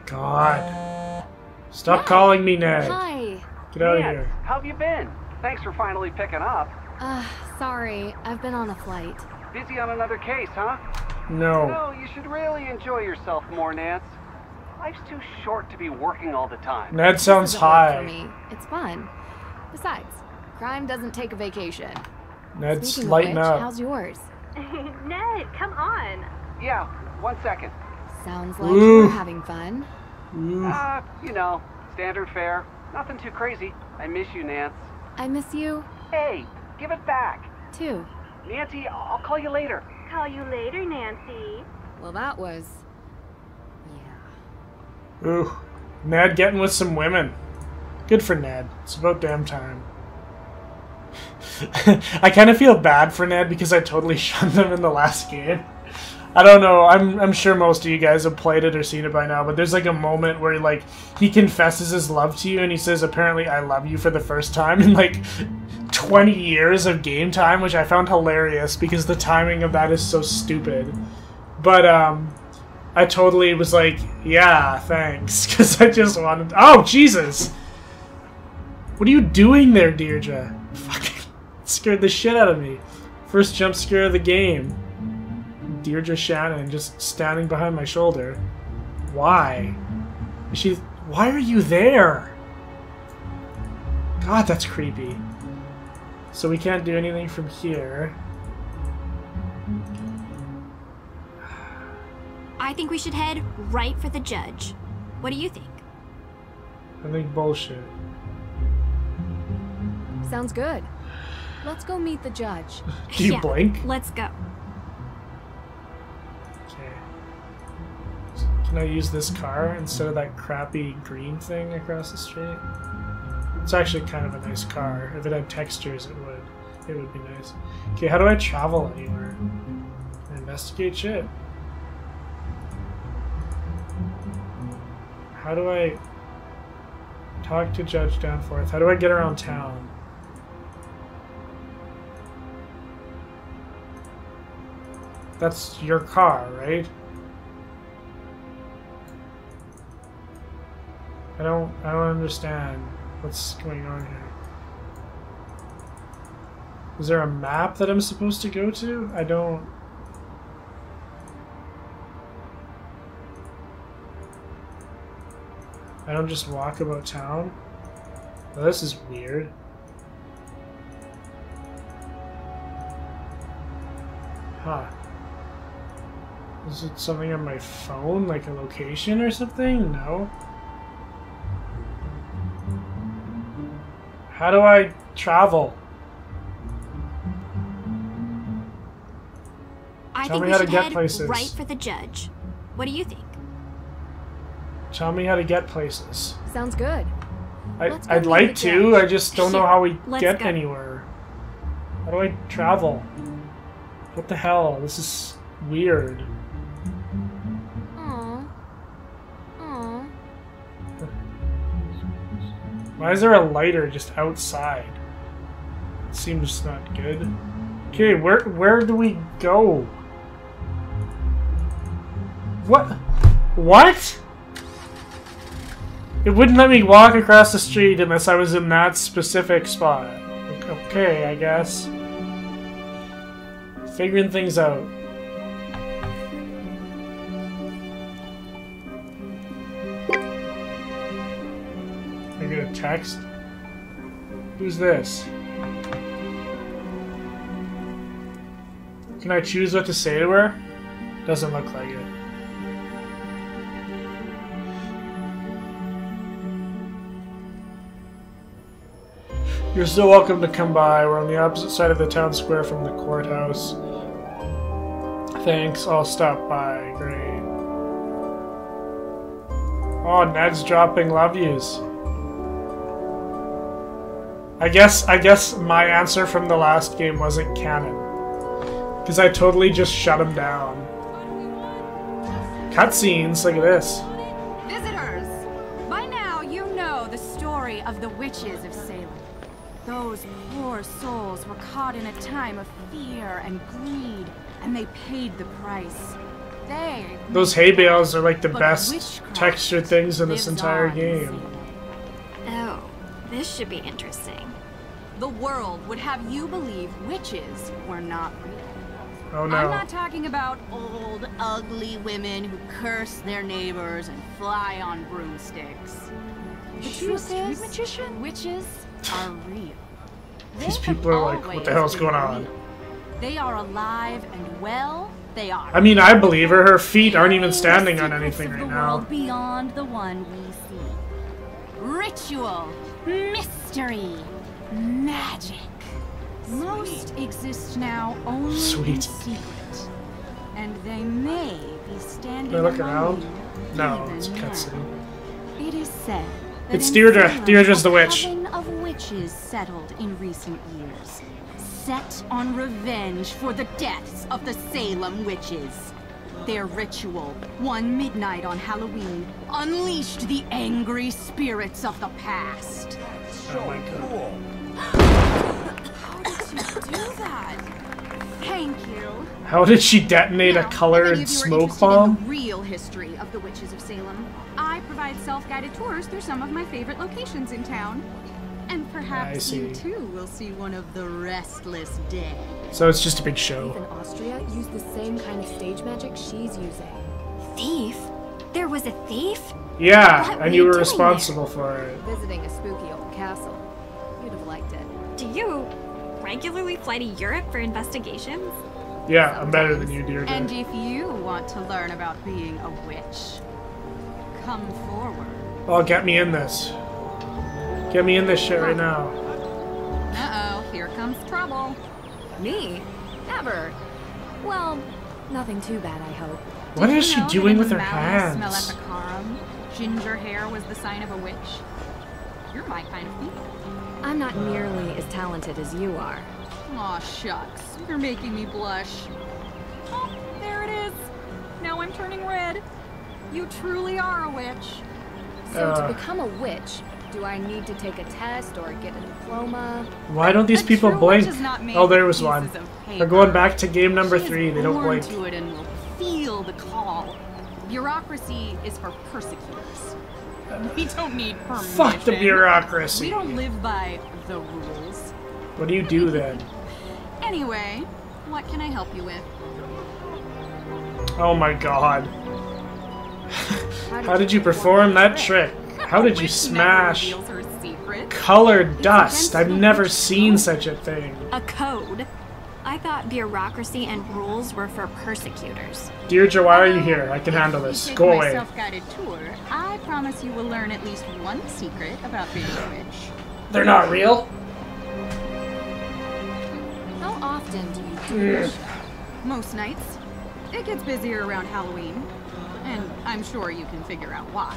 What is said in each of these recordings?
God. Stop calling me Ned. Hi. Get out of Ned, here. how have you been? Thanks for finally picking up. Sorry. I've been on a flight. Busy on another case, huh? No. No, you should really enjoy yourself more, Nance. Life's too short to be working all the time. Ned sounds This isn't work for high. me. It's fun. Besides, crime doesn't take a vacation. Ned's Speaking of lighten which, up. how's yours? Ned, come on. Yeah, 1 second. Sounds like Ooh. you're having fun. Ooh. You know, standard fare. Nothing too crazy. I miss you, Nance. I miss you, Hey, give it back. too. Nancy, I'll call you later. Call you later, Nancy. Well, that was... yeah. Ooh. Ned getting with some women. Good for Ned. It's about damn time. I kind of feel bad for Ned because I totally shunned him in the last game. I don't know. I'm sure most of you guys have played it or seen it by now, but there's like a moment where like he confesses his love to you and he says apparently I love you for the first time in like 20 years of game time, which I found hilarious because the timing of that is so stupid. But I totally was like, yeah, thanks, because I just wanted... Oh, Jesus! What are you doing there, Deirdre? Fucking scared the shit out of me. First jump scare of the game. Deirdre Shannon just standing behind my shoulder. Why? Why are you there? God, that's creepy. So we can't do anything from here. I think we should head right for the judge. What do you think? I think bullshit. Sounds good. Let's go meet the judge. Do you Yeah, blink? Let's go. Okay. Can I use this car instead of that crappy green thing across the street? It's actually kind of a nice car. If it had textures, it would be nice. Okay, how do I travel anywhere? Investigate shit. How do I talk to Judge Danforth? How do I get around town? That's your car, right? I don't understand what's going on here. Is there a map that I'm supposed to go to? I don't just walk about town? Well, this is weird. Huh. Is it something on my phone, like a location or something? No. How do I travel? I Tell think me we how to should get head places. right for the judge. What do you think? Tell me how to get places. Sounds good. Let's go I'd meet like the to, judge. I just don't know Sure, how we let's get go. anywhere. How do I travel? What the hell? This is weird. Aw. Aw. Why is there a lighter just outside? It seems not good. Okay, where do we go? What? What? It wouldn't let me walk across the street unless I was in that specific spot. Okay, I guess. Figuring things out. I get a text? Who's this? Can I choose what to say to her? Doesn't look like it. You're still welcome to come by. We're on the opposite side of the town square from the courthouse. Thanks, I'll stop by. Great. Oh, Ned's dropping love yous. I guess my answer from the last game wasn't canon. Because I totally just shut him down. Cutscenes, look at this. Visitors! By now you know the story of the witches of Salem. Those poor souls were caught in a time of fear and greed, and they paid the price. Those hay bales are like the But best witchcraft textured things in this lives entire on, game. Oh, this should be interesting. The world would have you believe witches were not real. Oh no. I'm not talking about old, ugly women who curse their neighbors and fly on broomsticks. The truth is, witches are real. These people are like, what the hell's going on? They are alive and well. They are. I mean, I believe her. Her feet aren't even standing on anything right now. Beyond the one we see. Ritual, mystery, magic. Most exist now only in secret, and they may be standing. Can I look among around? you No, even it's a now. cutscene. It is said that It's in Deirdre. Salem, Deirdre's the a witch. coven of witches settled in recent years, set on revenge for the deaths of the Salem witches. Their ritual, one midnight on Halloween, unleashed the angry spirits of the past. Oh my god. How did you do that? Thank you. How did she detonate a Now, if any colored of you are smoke interested in bomb? the real history of the witches of Salem, I provide self-guided tours through some of my favorite locations in town. And perhaps you too will see one of the restless dead. So it's just a big show. In Austria, use the same kind of stage magic she's using. Thief? There was a thief? Yeah, What and were you you were doing responsible for it. Visiting a spooky old castle. You'd have liked it. Do you regularly fly to Europe for investigations? Yeah, I'm better than you, Deirdre. And if you want to learn about being a witch, come forward. Oh, get me in this. Get me in this shit right now. Uh-oh, here comes trouble. Me? Never. Well, nothing too bad, I hope. What Did is you she know doing that with in her Malleus hands? Maleficarum, ginger hair was the sign of a witch? You're my kind of people. I'm not nearly as talented as you are. Aw, shucks. You're making me blush. Oh, there it is. Now I'm turning red. You truly are a witch. So to become a witch, do I need to take a test or get a diploma? Why don't these A people true blink? witch is not made Oh, there of was one. pieces of They're paper. going back to game number She is 3. They don't born blink. to it and will feel the call. Bureaucracy is for persecutors. We don't need permission. Fuck the We bureaucracy. don't live by the rules. What do you do then? Anyway, what can I help you with? Oh my god. How did you perform that trick? How did you Witch smash never reveals her secrets. colored dust? I've against never the seen code. such a thing. A code? I thought bureaucracy and rules were for persecutors. Deirdre, why are you here? I can handle If this. you take Go my away. self-guided tour, I promise you will learn at least one secret about being a witch. They're not real? How often do you do this? Most nights. It gets busier around Halloween. And I'm sure you can figure out why.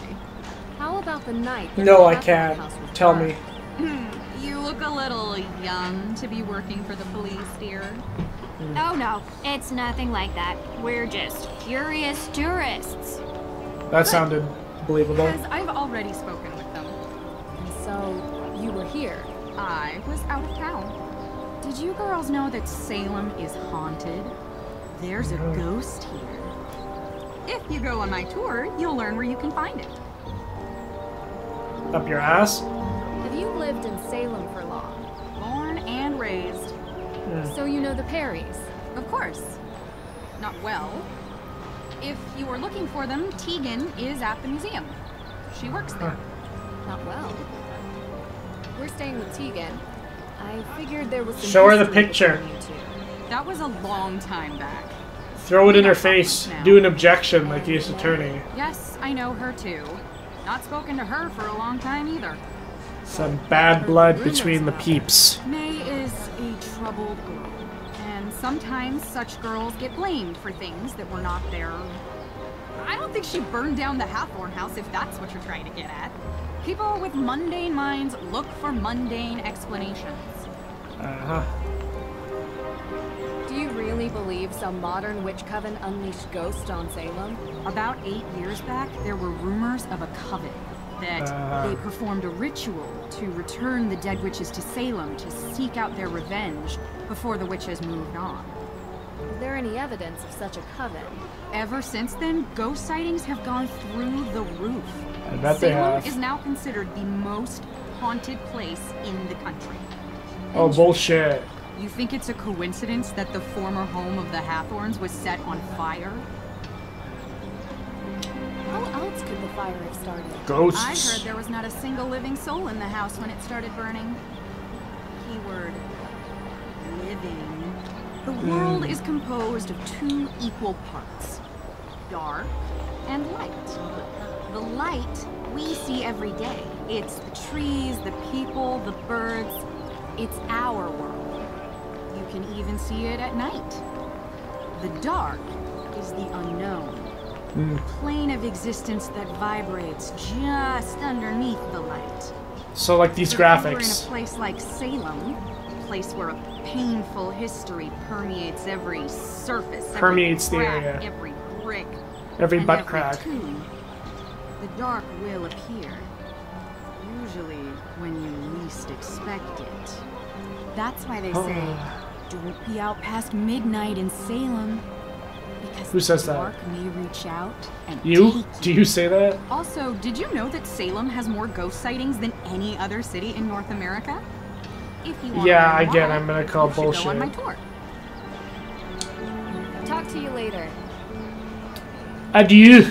How about the night? that No, the I Catherine can't. house was Tell burned? me. You look a little young to be working for the police, dear. Oh no, it's nothing like that. We're just curious tourists. That sounded believable. Because I've already spoken with them. And so, you were here. I was out of town. Did you girls know that Salem is haunted? There's a ghost here. If you go on my tour, you'll learn where you can find it. Up your ass? Have you lived in Salem for long? Born and raised. So you know the Perrys. Of course. Not well. If you were looking for them, Tegan is at the museum. She works there. Not well. We're staying with Tegan. I figured there was some Show her the history picture. between you two. That was a long time back. Throw it in her face. Do an objection like the U.S. attorney. Yes, I know her too. Not spoken to her for a long time either. Some bad blood between the peeps. May is a troubled girl, and sometimes such girls get blamed for things that were not their... I don't think she burned down the Hathorn house, if that's what you're trying to get at. People with mundane minds look for mundane explanations. Uh-huh. Do you really believe some modern witch coven unleashed ghosts on Salem? About 8 years back, there were rumors of a coven that they performed a ritual to return the dead witches to Salem to seek out their revenge before the witches moved on. Is there any evidence of such a coven? Ever since then, ghost sightings have gone through the roof. I bet they Salem have. is now considered the most haunted place in the country. Oh, bullshit. You think it's a coincidence that the former home of the Hathorns was set on fire? How else could the fire have started? Ghosts. I heard there was not a single living soul in the house when it started burning. Keyword, living. The world is composed of two equal parts, dark and light. The light we see every day. It's the trees, the people, the birds. It's our world. You can even see it at night. The dark is the unknown. Plane of existence that vibrates just underneath the light. So like these If you were in a graphics. place like Salem, a place where a painful history permeates every surface, Permeates the every crack, area. every brick, Every and butt every crack. tomb, the dark will appear. Usually when you least expect it. That's why they say, don't be out past midnight in Salem. Because Who says the that? dark may reach out and You? take Do you say that? Also, did you know that Salem has more ghost sightings than any other city in North America? If you want Yeah, to learn again, more, I'm gonna call you should go on my bullshit. tour. Talk to you later. Adieu.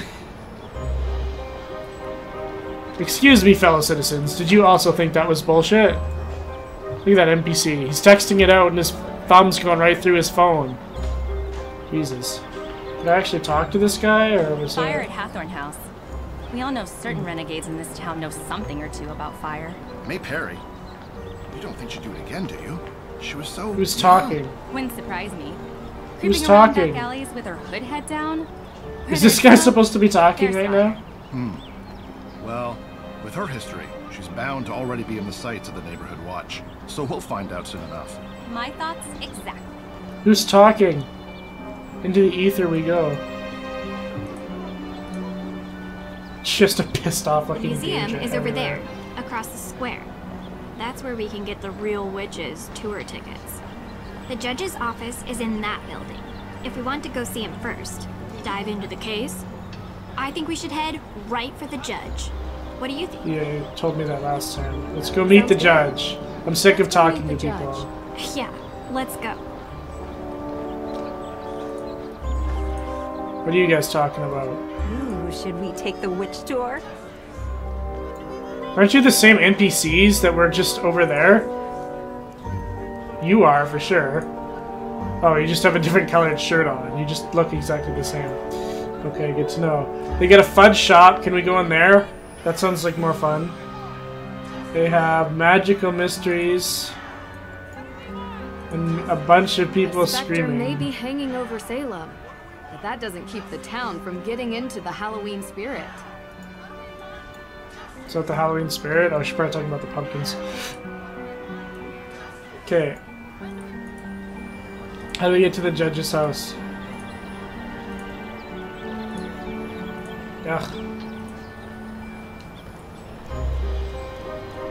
Excuse me, fellow citizens. Did you also think that was bullshit? Look at that NPC. He's texting it out and his thumb's going right through his phone. Jesus. Did I actually talk to this guy, or was Fire at it... Hathorn House. We all know certain renegades in this town know something or two about fire. May Perry. You don't think she'd do it again, do you? She was so... Who's talking? Wouldn't surprise me. Who's Creeping around talking? back alleys with her hood head down. Is this guy supposed to be talking right now? Well, with her history, she's bound to already be in the sights of the neighborhood watch. So we'll find out soon enough. My thoughts exactly. Who's talking? Into the ether we go. It's just a pissed off The looking museum dude is over everywhere. there, across the square. That's where we can get the Real Witches tour tickets. The judge's office is in that building. If we want to go see him first, dive into the case, I think we should head right for the judge. What do you think? Yeah, you told me that last time. Let's go meet the judge. I'm sick of Let's go talking to meet the people. Yeah, let's go. What are you guys talking about? Ooh, should we take the witch tour? Aren't you the same NPCs that were just over there? You are, for sure. Oh, you just have a different colored shirt on. You just look exactly the same. Okay, good to know. They got a fudge shop. Can we go in there? That sounds like more fun. They have magical mysteries. And a bunch of people The specter screaming. may be hanging over Salem, but that doesn't keep the town from getting into the Halloween spirit. Is that the Halloween spirit? Oh, she's probably talking about the pumpkins. Okay. How do we get to the judge's house? Ugh.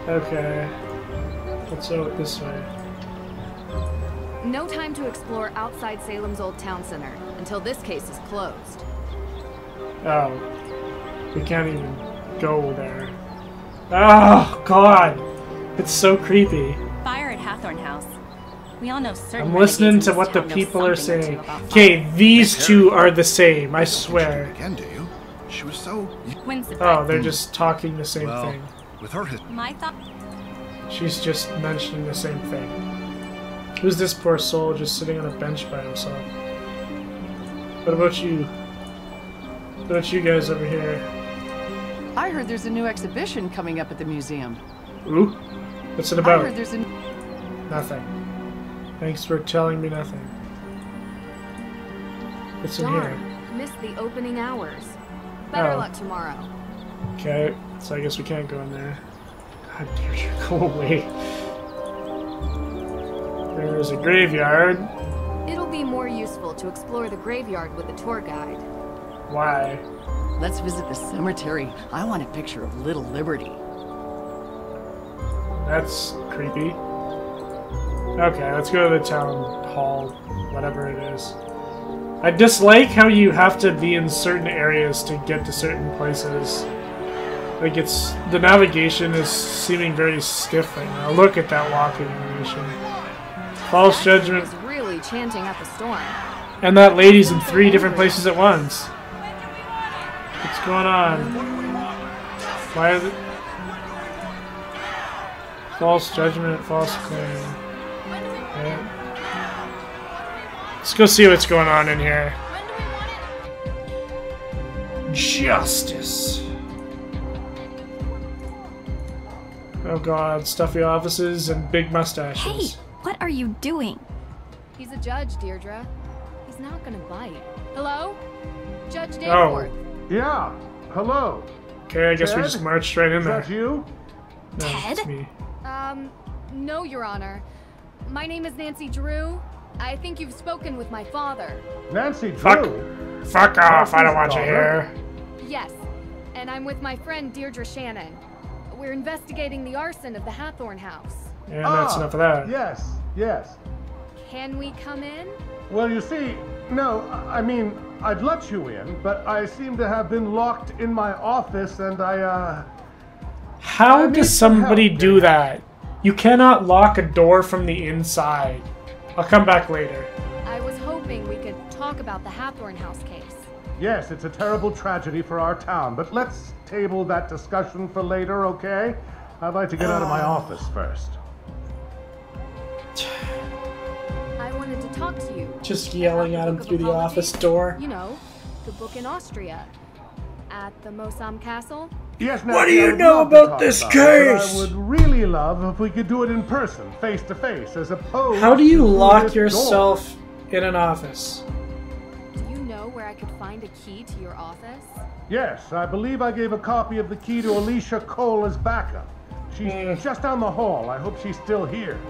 Okay. Let's go this way. No time to explore outside Salem's old town center until this case is closed. Oh. We can't even go there. Oh, God! It's so creepy. Fire at Hathorn House. We all know certain I'm listening renegades to in what this the town know people are something or two saying. about Okay, fire. these two are the same, I You don't think she'd do swear. it again, do you? She was so... Wouldn't Oh, surprise they're just talking the same Well, thing. with her history... My thought. She's just mentioning the same thing. Who's this poor soul just sitting on a bench by himself? What about you? What about you guys over here? I heard there's a new exhibition coming up at the museum. Ooh? What's it I about? heard there's a... Nothing. Thanks for telling me nothing. What's in here? Darn, missed the opening hours. Better Oh. luck tomorrow. Okay, so I guess we can't go in there. God, dear, go away. There's a graveyard. It'll be more useful to explore the graveyard with a tour guide. Why? Let's visit the cemetery. I want a picture of Little Liberty. That's creepy. Okay, let's go to the town hall, whatever it is. I dislike how you have to be in certain areas to get to certain places. Like the navigation is seeming very stiff right now. Look at that walking animation. False judgment. Is really chanting up a storm. And that lady's in 3 different places at once. What's going on? Why is it? False judgment, false claim. Okay. Let's go see what's going on in here. Justice. Oh god, stuffy offices and big mustaches. Hey, what are you doing? He's a judge, Deirdre. He's not gonna bite. Hello? Judge Danforth. Oh. Yeah. Hello. Okay, I guess we Ted? just marched right in there. Is that you? No, Ted? it's me. No, Your Honor. My name is Nancy Drew. I think you've spoken with my father. Nancy Drew? Fuck off, I don't want you here. Yes, and I'm with my friend Deirdre Shannon. We're investigating the arson of the Hathorn house. And that's enough of that. Yes, yes. Can we come in? Well, you see, no, I mean, I'd let you in, but I seem to have been locked in my office and How does somebody do that? You cannot lock a door from the inside. I'll come back later. I was hoping we could talk about the Hathorn house case. Yes, it's a terrible tragedy for our town, but let's table that discussion for later, okay? I'd like to get out of my office first. I wanted to talk to you. Just yelling at him through the office door. You know, the book in Austria. At the Mosam Castle. Yes, what do you know about this case? I would really love if we could do it in person, face to face, as opposed. How do you to lock this yourself in an office? Do you know where I could find a key to your office? Yes, I believe I gave a copy of the key to Alicia Cole as backup. She's just down the hall. I hope she's still here.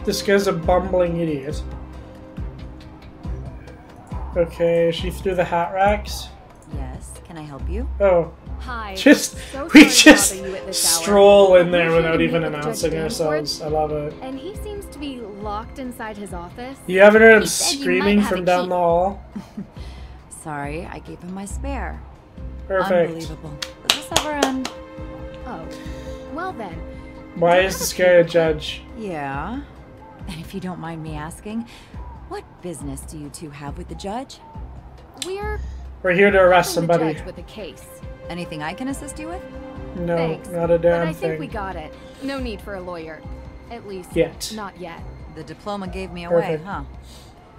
This guy's a bumbling idiot. Okay, she threw the hat racks. Yes, can I help you? Oh. Hi. We just stroll in there without even announcing ourselves. I love it. And he seems to be locked inside his office. You haven't heard him screaming from down the hall? Sorry, I gave him my spare. Perfect. Unbelievable. Does this ever end? Oh. Well then. Why is this guy a judge? Yeah. And if you don't mind me asking, what business do you two have with the judge? We're here to arrest somebody. With a case. Anything I can assist you with? No, Thanks, not a damn but I thing. think we got it. No need for a lawyer. At least, not yet. The diploma gave me Perfect. away, huh?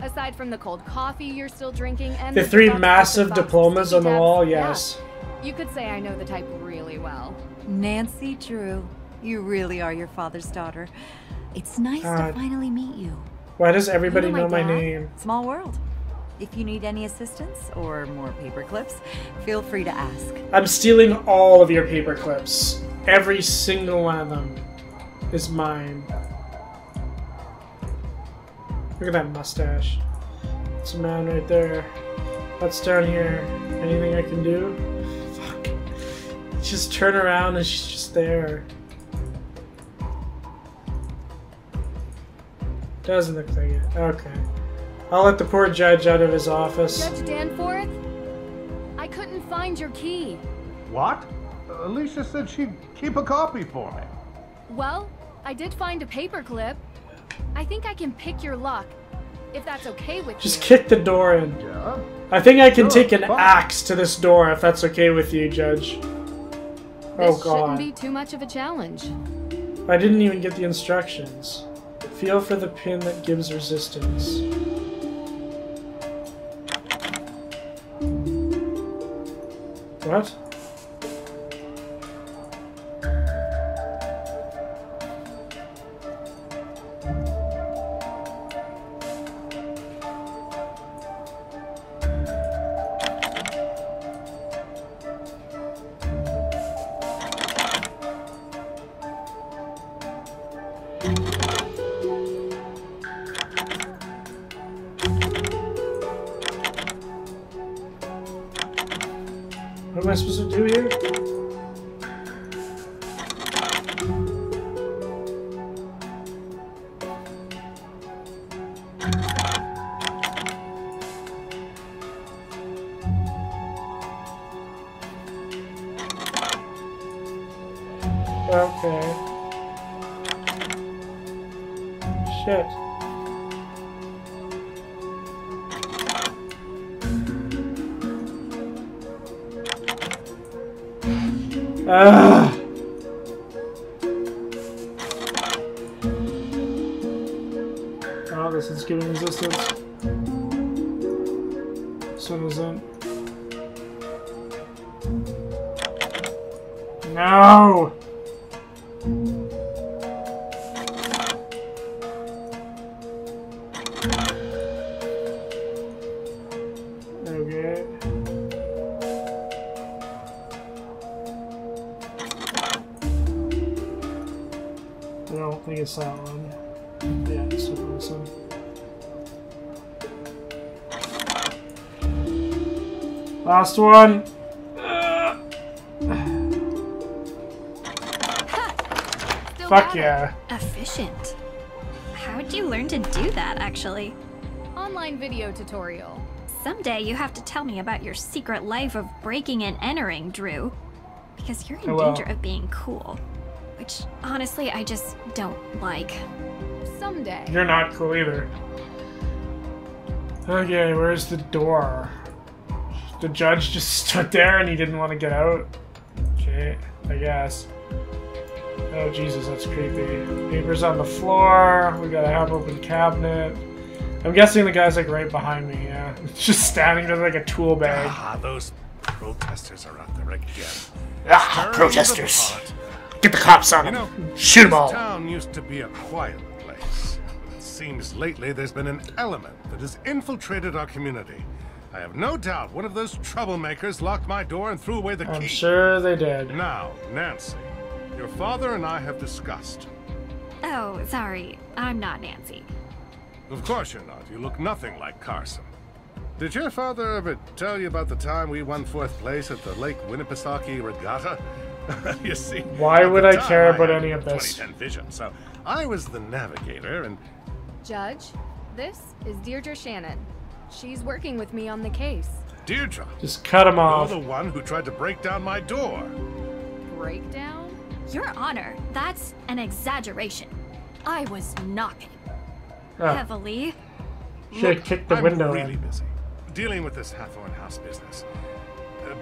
Aside from the cold coffee you're still drinking and The 3 massive diplomas on the wall, yes. Yeah. You could say I know the type really well. Nancy Drew, you really are your father's daughter. It's nice to finally meet you. Why does everybody You know my dad? name? Small world. If you need any assistance or more paper clips, feel free to ask. I'm stealing all of your paper clips. Every single one of them is mine. Look at that mustache. It's a man right there. What's down here? Anything I can do? Fuck. Just turn around and she's just there. Doesn't look like it. Okay. I'll let the poor judge out of his office. Judge Danforth? I couldn't find your key. What? Alicia said she'd keep a copy for me. Well, I did find a paperclip. I think I can pick your lock, if that's okay with you. Just kick the door in. Yeah. I think I can take an axe to this door if that's okay with you, Judge. Oh This god. shouldn't be too much of a challenge. I didn't even get the instructions. Feel for the pin that gives resistance. What? What am I supposed to do here? Okay. Shit. Ah. Oh, this is giving resistance. This one isn't. No! Okay. I don't think it's that one. Yeah, it's this one. Last one! Fuck yeah. Efficient. How'd you learn to do that, actually? Online video tutorial. Someday you have to tell me about your secret life of breaking and entering, Drew. Because you're in danger of being cool. Which, honestly, I just don't like. Someday. You're not cool either. Okay, where's the door? The judge just stood there and he didn't want to get out? Okay, I guess. Oh Jesus, that's creepy. Papers on the floor. We got a half-open cabinet. I'm guessing the guy's like right behind me, yeah. Just standing there like a tool bag. Ah, those protesters are out there again. Ah, protesters! Get the cops on them! Shoot them all! This town used to be a quiet place. It seems lately there's been an element that has infiltrated our community. I have no doubt one of those troublemakers locked my door and threw away the key. I'm sure they did. Now, Nancy, your father and I have discussed. Oh, sorry. I'm not Nancy. Of course you're not. You look nothing like Carson. Did your father ever tell you about the time we won 4th place at the Lake Winnipesaukee Regatta? You see, why would I care about any of this? 2010 vision, so I was the navigator and... Judge, this is Deirdre Shannon. She's working with me on the case. Deirdre? Just cut him off. You're the one who tried to break down my door. Breakdown? Your Honor, that's an exaggeration. I was knocking. Oh. Heavily. Should have kicked the window I'm really in. busy dealing with this Hathorn House business.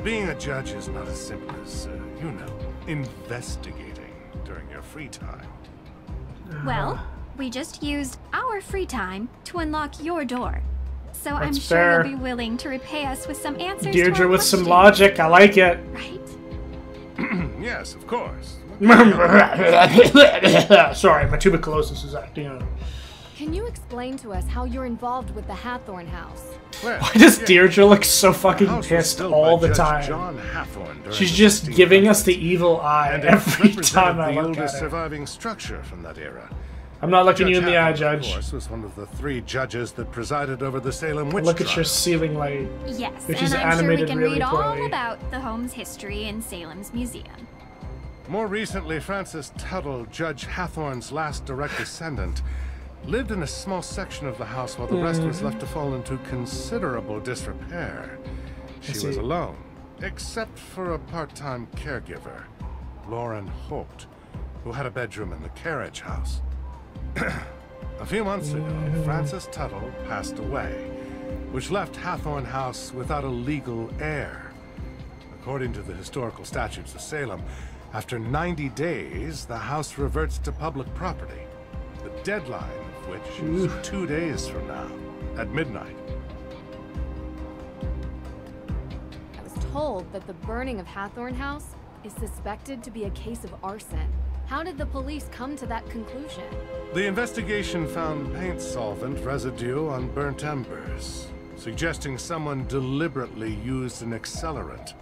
Being a judge is not as simple as, you know, investigating during your free time. Well, we just used our free time to unlock your door. So That's I'm fair. sure you'll be willing to repay us with some answers Deirdre to our with some questions. logic, I like it. Right? Yes, of course. Sorry, my tuberculosis is acting out. Can you explain to us how you're involved with the Hathorn House? Well, Why does Deirdre look so fucking house was pissed built all by the Judge time? John Hathorn during She's the just 1600s. giving us the evil eye And every it time I represented the look oldest at her. surviving structure from that era. I'm not looking you in the eye, Hathorn, Judge. Of course, was one of the 3 judges that presided over the Salem witch Look at your trial. ceiling light. Yes, Which and is I'm sure we animated can really read all poorly. about the home's history in Salem's museum. More recently, Frances Tuttle, Judge Hathorn's last direct descendant, lived in a small section of the house while the rest was left to fall into considerable disrepair. She was alone, except for a part-time caregiver, Lauren Holt, who had a bedroom in the carriage house. A few months ago, Frances Tuttle passed away, which left Hathorn House without a legal heir. According to the historical statutes of Salem, after 90 days, the house reverts to public property. The deadline of which is 2 days from now, at midnight. I was told that the burning of Hathorn House is suspected to be a case of arson. How did the police come to that conclusion? The investigation found paint solvent residue on burnt embers, suggesting someone deliberately used an accelerant.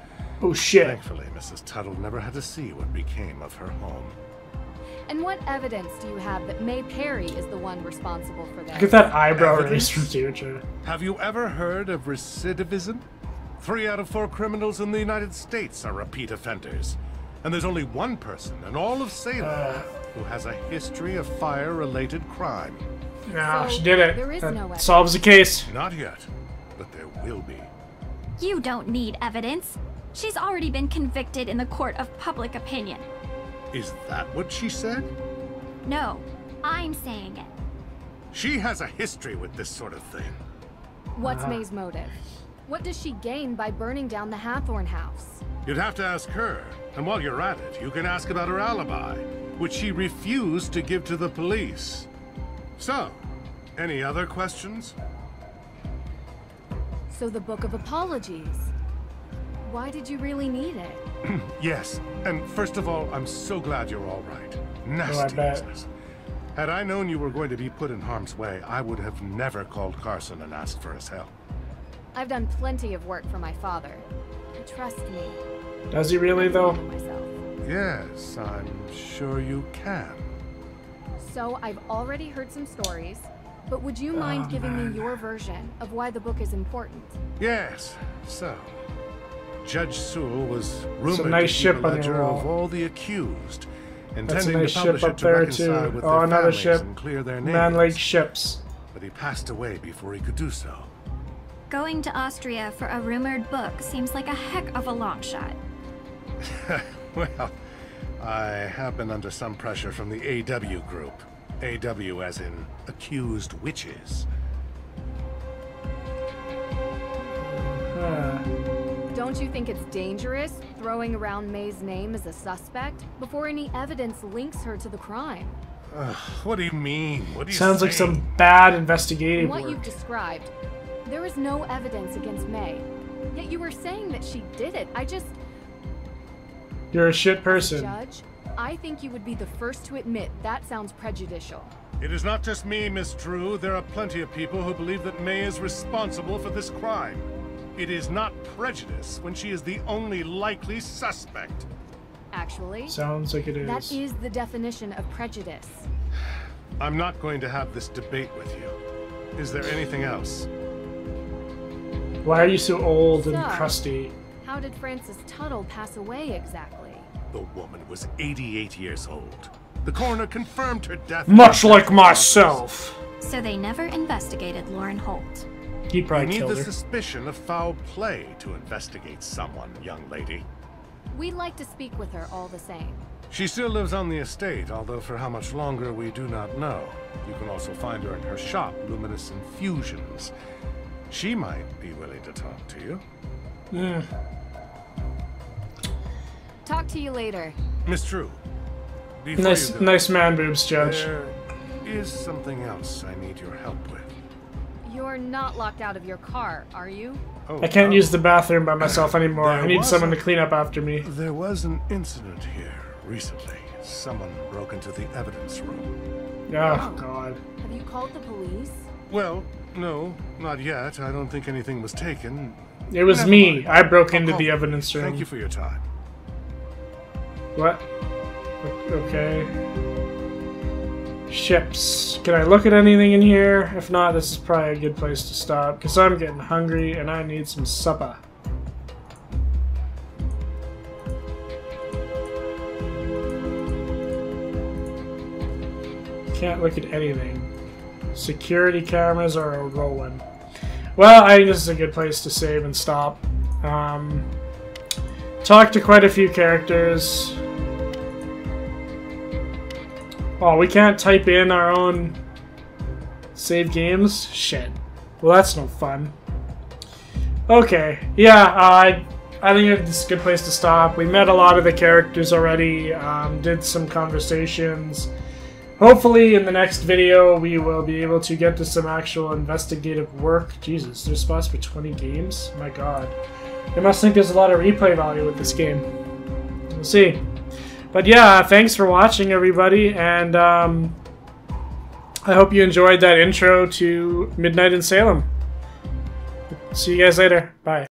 Oh shit. Thankfully, Mrs. Tuttle never had to see what became of her home. And what evidence do you have that May Perry is the one responsible for that? Look at that eyebrow Evidence? raise from Deirdre. Have you ever heard of recidivism? 3 out of 4 criminals in the United States are repeat offenders. And there's only one person in all of Salem who has a history of fire-related crime. Nah, So, she did it. there is That no evidence. solves the case. Not yet, but there will be. You don't need evidence. She's already been convicted in the court of public opinion. Is that what she said? No, I'm saying it. She has a history with this sort of thing. What's May's motive? What does she gain by burning down the Hathorn house? You'd have to ask her. And while you're at it, you can ask about her alibi, which she refused to give to the police. So, any other questions? So the Book of Apologies. Why did you really need it? Yes, and first of all, I'm so glad you're all right. Nasty business. Had I known you were going to be put in harm's way, I would have never called Carson and asked for his help. I've done plenty of work for my father. Trust me. Does he really, though? Yes, I'm sure you can. So I've already heard some stories, but would you mind giving me your version of why the book is important? Yes, so Judge Sewell was rumored nice to keep ship a on your ledger wall. of all the accused, That's a intending nice to ship publish up it to there reconcile too. with Oh, their another families ship. and clear their names. Man Lake ships. But he passed away before he could do so. Going to Austria for a rumored book seems like a heck of a long shot. Well, I have been under some pressure from the AW group. AW as in accused witches. Don't you think it's dangerous throwing around May's name as a suspect before any evidence links her to the crime? What do you mean? What do you Sounds say? like some bad investigative From what work. you've described, there is no evidence against May. Yet you were saying that she did it. You're a shit person. Judge, I think you would be the first to admit that sounds prejudicial. It is not just me, Miss Drew. There are plenty of people who believe that May is responsible for this crime. It is not prejudice when she is the only likely suspect. Actually, Sounds like it is. that is the definition of prejudice. I'm not going to have this debate with you. Is there anything else? Why are you so old and So, crusty? How did Frances Tuttle pass away exactly? The woman was 88 years old. The coroner confirmed her death. Much like myself. So they never investigated Lauren Holt. He You probably need killed the her. suspicion of foul play to investigate someone, young lady. We'd like to speak with her all the same. She still lives on the estate, although for how much longer we do not know. You can also find her in her shop, Luminous Infusions. She might be willing to talk to you. Talk to you later. Miss Drew, before Nice, you go, nice man boobs, Judge. there is something else I need your help with. You're not locked out of your car, are you? Oh, I can't no. use the bathroom by myself anymore. There I need was someone a- to clean up after me. There was an incident here recently. Someone broke into the evidence room. Oh, God. Have you called the police? Well, no, not yet. I don't think anything was taken. It was Never me. mind. I broke I'll into call the the evidence room. Thank you for your time. What? Okay. Ships. Can I look at anything in here? If not, this is probably a good place to stop, because I'm getting hungry and I need some supper. Can't look at anything. Security cameras are rolling. Well, I think this is a good place to save and stop. Talked to quite a few characters. Oh, we can't type in our own save games? Shit. Well, that's no fun. Okay. Yeah, I think it's a good place to stop. We met a lot of the characters already, did some conversations. Hopefully in the next video we will be able to get to some actual investigative work. Jesus, there's spots for 20 games? My god. They must think there's a lot of replay value with this game. We'll see. But yeah, thanks for watching everybody, and I hope you enjoyed that intro to Midnight in Salem. See you guys later. Bye.